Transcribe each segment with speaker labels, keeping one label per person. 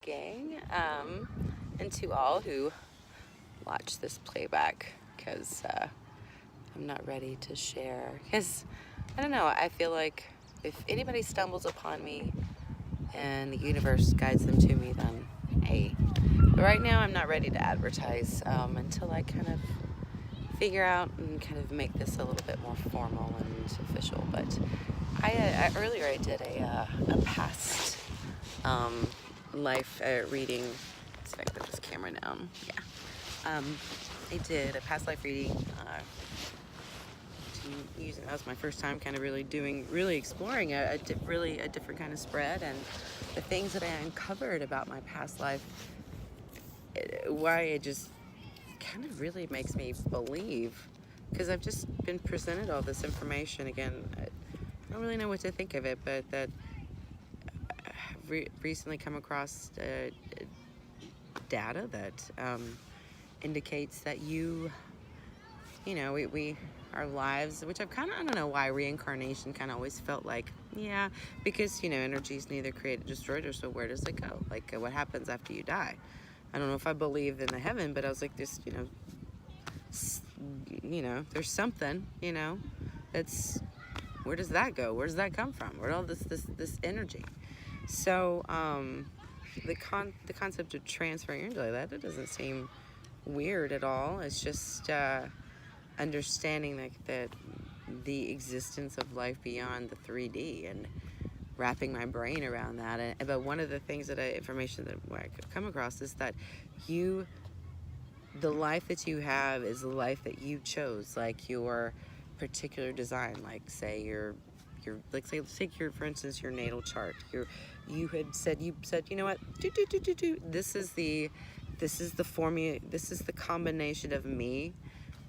Speaker 1: gang, and to all who watch this playback, because I'm not ready to share. Because, I don't know, I feel like if anybody stumbles upon me and the universe guides them to me, then hey. But right now I'm not ready to advertise until I kind of figure out and kind of make this a little bit more formal and official. But earlier I did a past life reading. Let's see if I can put this camera down. Yeah. I did a past life reading. That was my first time kind of really exploring a different kind of spread, and the things that I uncovered about my past life, why it just kind of really makes me believe, because I've just been presented all this information again. I don't really know what to think of it, but that I've recently come across data that indicates that we our lives, which I don't know why reincarnation kind of always felt like, yeah, because, energy is neither created, destroyed, or so where does it go? Like, what happens after you die? I don't know if I believed in the heaven, but I was like, there's something, that's, where does that go? Where does that come from? Where all this energy? So, the concept of transferring energy like that, it doesn't seem weird at all. It's just, understanding that the existence of life beyond the 3D and wrapping my brain around that. But one of the things information that I could come across is that the life that you have is the life that you chose, like your particular design. Like say take for instance, your natal chart. You said, you know what? This is the formula. This is the combination of me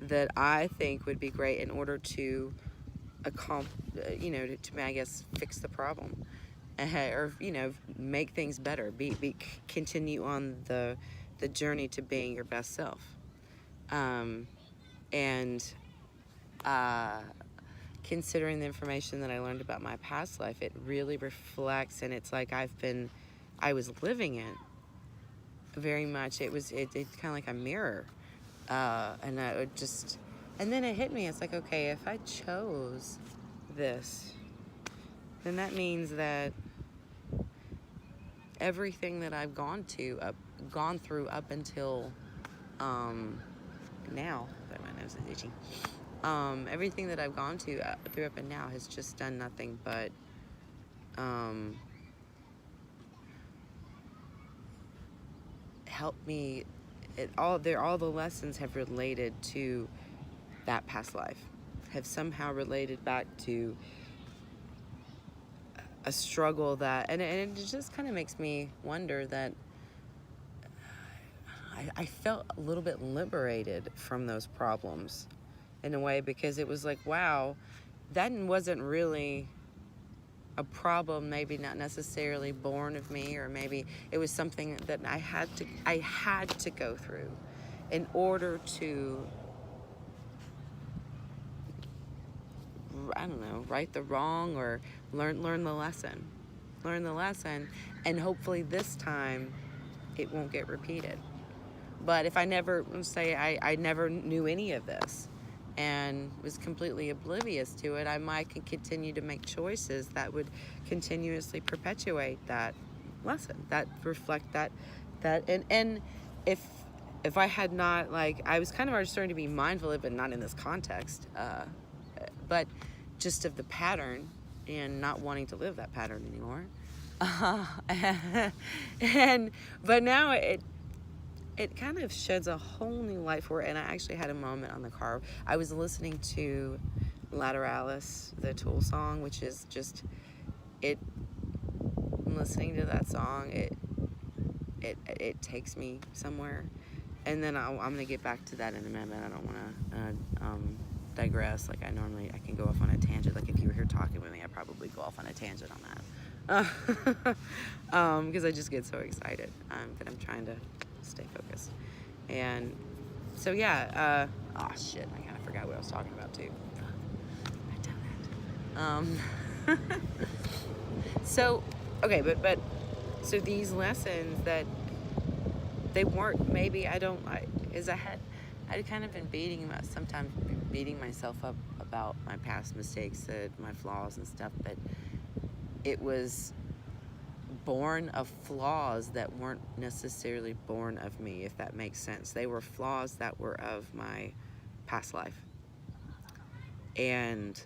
Speaker 1: that I think would be great in order to I guess fix the problem, or make things better. Continue on the journey to being your best self, and considering the information that I learned about my past life, it really reflects, and it's like I was living it very much. It's kind of like a mirror. And I would and then it hit me. It's like, okay, if I chose this, then that means that everything that I've gone through up until now, but my nose is itching. Everything that I've gone through up and now has just done nothing but help me. All the lessons have related to that past life, have somehow related back to a struggle and it just kind of makes me wonder that I felt a little bit liberated from those problems in a way, because it was like, wow, that wasn't really a problem, maybe not necessarily born of me, or maybe it was something that I had to go through in order to, I don't know, right the wrong, or learn the lesson, and hopefully this time it won't get repeated. But if I never knew any of this and was completely oblivious to it, I might continue to make choices that would continuously perpetuate that lesson, that reflect that and if I had not, like, I was kind of already starting to be mindful of it, but not in this context, but just of the pattern and not wanting to live that pattern anymore. But now it kind of sheds a whole new light for it. And I actually had a moment on the car. I was listening to Lateralis, the Tool song, which is just, listening to that song, it takes me somewhere. And then I'm going to get back to that in a minute. I don't want to digress like I can go off on a tangent. Like if you were here talking with me, I'd probably go off on a tangent on that. Because I just get so excited that I'm trying to stay focused. And so yeah, oh shit, I kind of forgot what I was talking about too. I done that. So okay, but so these lessons that they weren't, maybe is I'd kind of been sometimes beating myself up about my past mistakes, my flaws and stuff, but it was born of flaws that weren't necessarily born of me, if that makes sense. They were flaws that were of my past life. And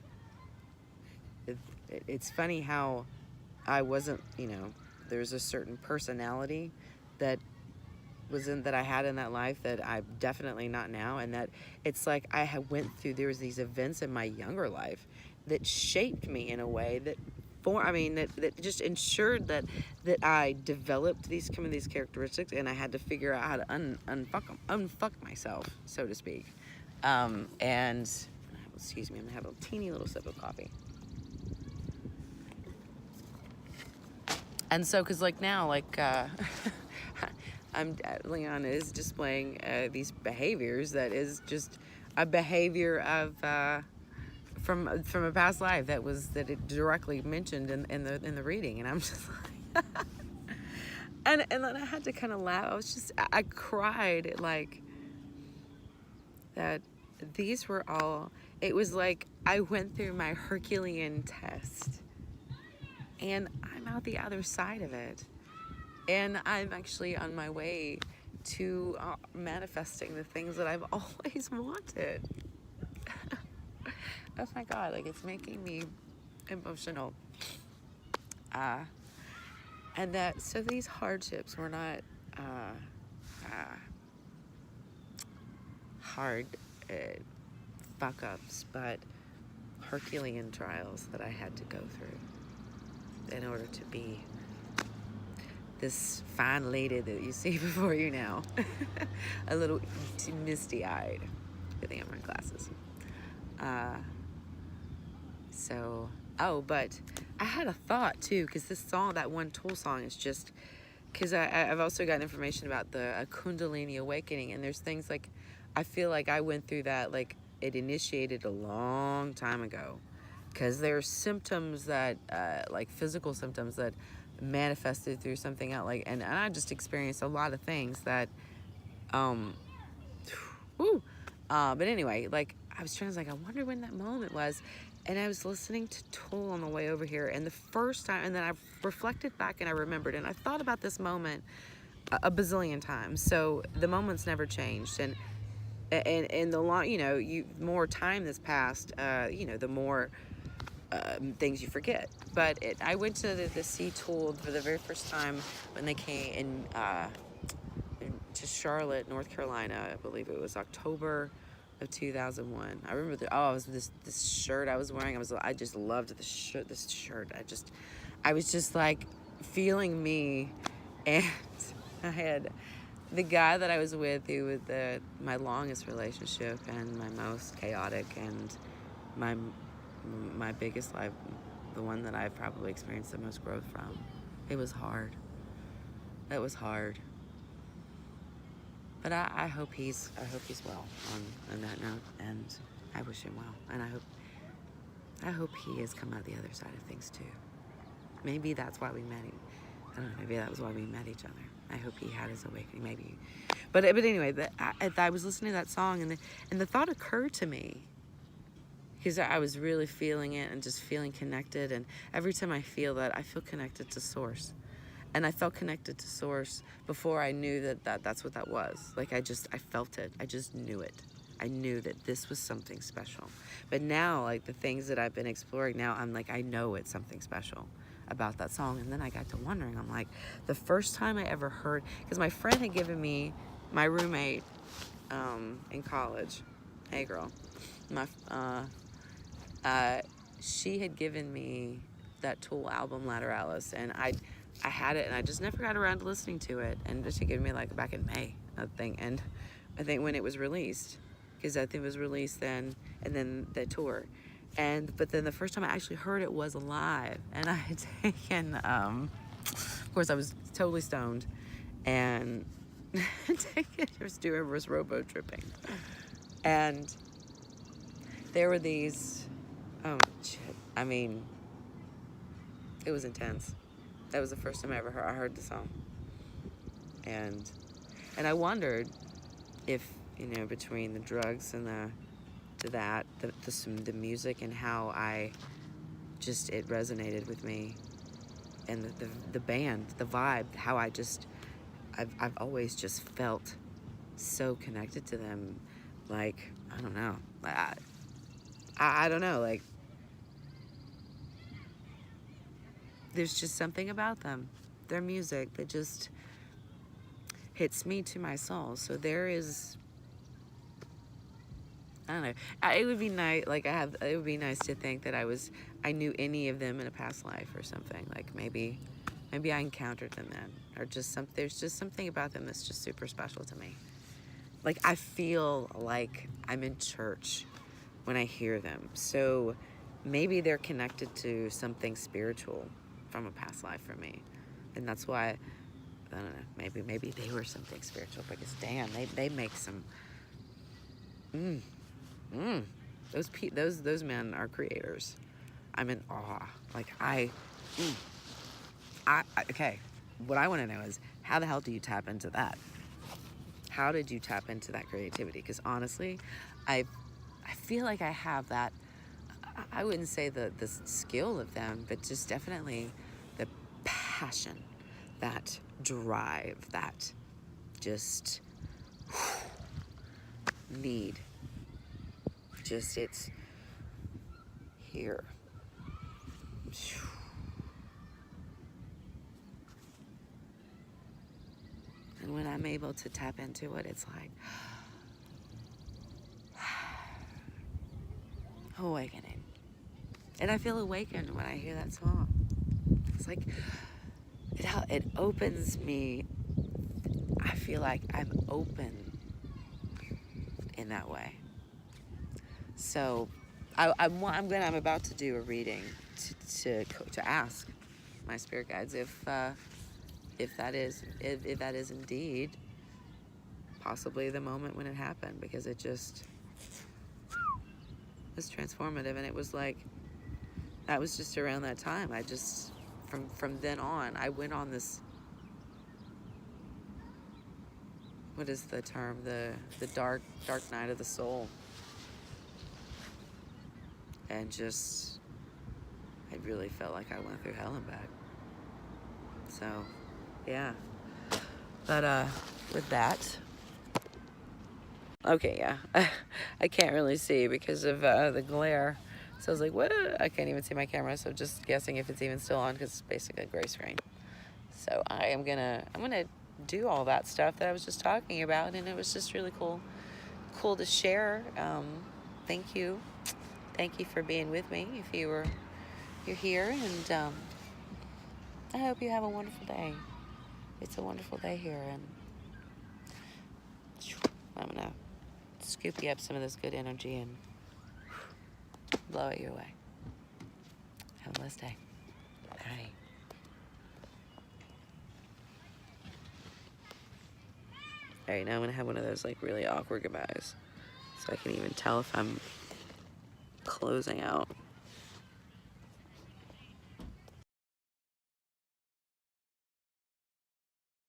Speaker 1: it's funny how I wasn't, there's a certain personality that that I had in that life that I'm definitely not now, and that it's like there was these events in my younger life that shaped me in a way that that just ensured that I developed some of these characteristics, and I had to figure out how to unfuck myself, so to speak. And excuse me, I'm gonna have a teeny little sip of coffee. And so, cause like now, Leon is displaying these behaviors that is just a behavior of from a past life that it directly mentioned in the reading, and I'm just like, and then I had to kind of laugh. I cried like that. These were all. It was like I went through my Herculean test, and I'm out the other side of it. And I'm actually on my way to manifesting the things that I've always wanted. Oh my God, it's making me emotional. And so these hardships were not hard fuck ups, but Herculean trials that I had to go through in order to be this fine lady that you see before you now. A little misty-eyed. Good thing I'm wearing glasses. But I had a thought too, because this song, that one Tool song, is just, because I've also got information about the Kundalini awakening, and there's things like, I feel like I went through that, it initiated a long time ago, because there's symptoms that, physical symptoms that manifested through something else, and I just experienced a lot of things that, but anyway, I was trying to I wonder when that moment was, and I was listening to Tool on the way over here, and the first time, and then I reflected back and I remembered, and I thought about this moment a bazillion times, so the moment's never changed, and the long, more time that's passed, the more things you forget. But I went to the see Tool for the very first time when they came to Charlotte, North Carolina. I believe it was October of 2001. I remember it was this shirt I was wearing. I just loved this shirt. I was just feeling me, and I had the guy that I was with, who was my longest relationship and my most chaotic and my biggest life, the one that I've probably experienced the most growth from. It was hard. It was hard. But I hope he's well on that note, and I wish him well, and I hope he has come out the other side of things too. Maybe that's why we met him. I don't know. Maybe that was why we met each other. I hope he had his awakening. Maybe, but anyway, I was listening to that song, and the thought occurred to me, because I was really feeling it and just feeling connected. And every time I feel that, I feel connected to Source. And I felt connected to Source before I knew that's what that was. I felt it. I just knew it. I knew that this was something special. But now, the things that I've been exploring now, I'm I know it's something special about that song. And then I got to wondering, I'm the first time I ever heard, because my friend had given me, my roommate in college, hey girl, she had given me that Tool album, Lateralis, and I had it, and I just never got around to listening to it. And she gave me back in May, I think, and I think when it was released, because I think it was released then, and then the tour, but then the first time I actually heard it was live, and I had taken, of course I was totally stoned, and was robo tripping, and there were these, oh shit, it was intense. That was the first time I heard the song. And I wondered if, you know, between the drugs and the music and how it resonated with me, and the band, the vibe, how I've always just felt so connected to them. Like, I don't know. I don't know, like, there's just something about them, their music, that just hits me to my soul. So there is, I don't know. It would be nice, like, it would be nice to think that I knew any of them in a past life or something. Like, maybe I encountered them then, or there's just something about them that's just super special to me. Like, I feel like I'm in church when I hear them. So maybe they're connected to something spiritual from a past life for me. And that's why, I don't know, maybe they were something spiritual, because damn, they make some, those men are creators. I'm in awe. Like, okay, what I want to know is, how the hell do you tap into that? How did you tap into that creativity? Because honestly, I feel like I have that. I wouldn't say the skill of them, but just definitely the passion, that drive, that just need. Just, it's here. And when I'm able to tap into it, it's like awakening. And I feel awakened when I hear that song. It's like, it opens me. I feel like I'm open in that way. So I'm about to do a reading to ask my spirit guides if that is indeed possibly the moment when it happened, because it just was transformative. And it was like, that was just around that time. I just, from then on, I went on this, what is the term, the dark night of the soul. And just, I really felt like I went through hell and back. So, yeah. But with that, okay, yeah, I can't really see because of the glare. So I was like, what? I can't even see my camera, so just guessing if it's even still on, because it's basically a gray screen. So I'm gonna do all that stuff that I was just talking about, and it was just really cool to share. Thank you for being with me. If you're here, and I hope you have a wonderful day. It's a wonderful day here, and I'm gonna scoop you up some of this good energy and blow it your way. Have a blessed day. Bye. Alright, now I'm gonna have one of those like really awkward goodbyes, so I can even tell if I'm closing out.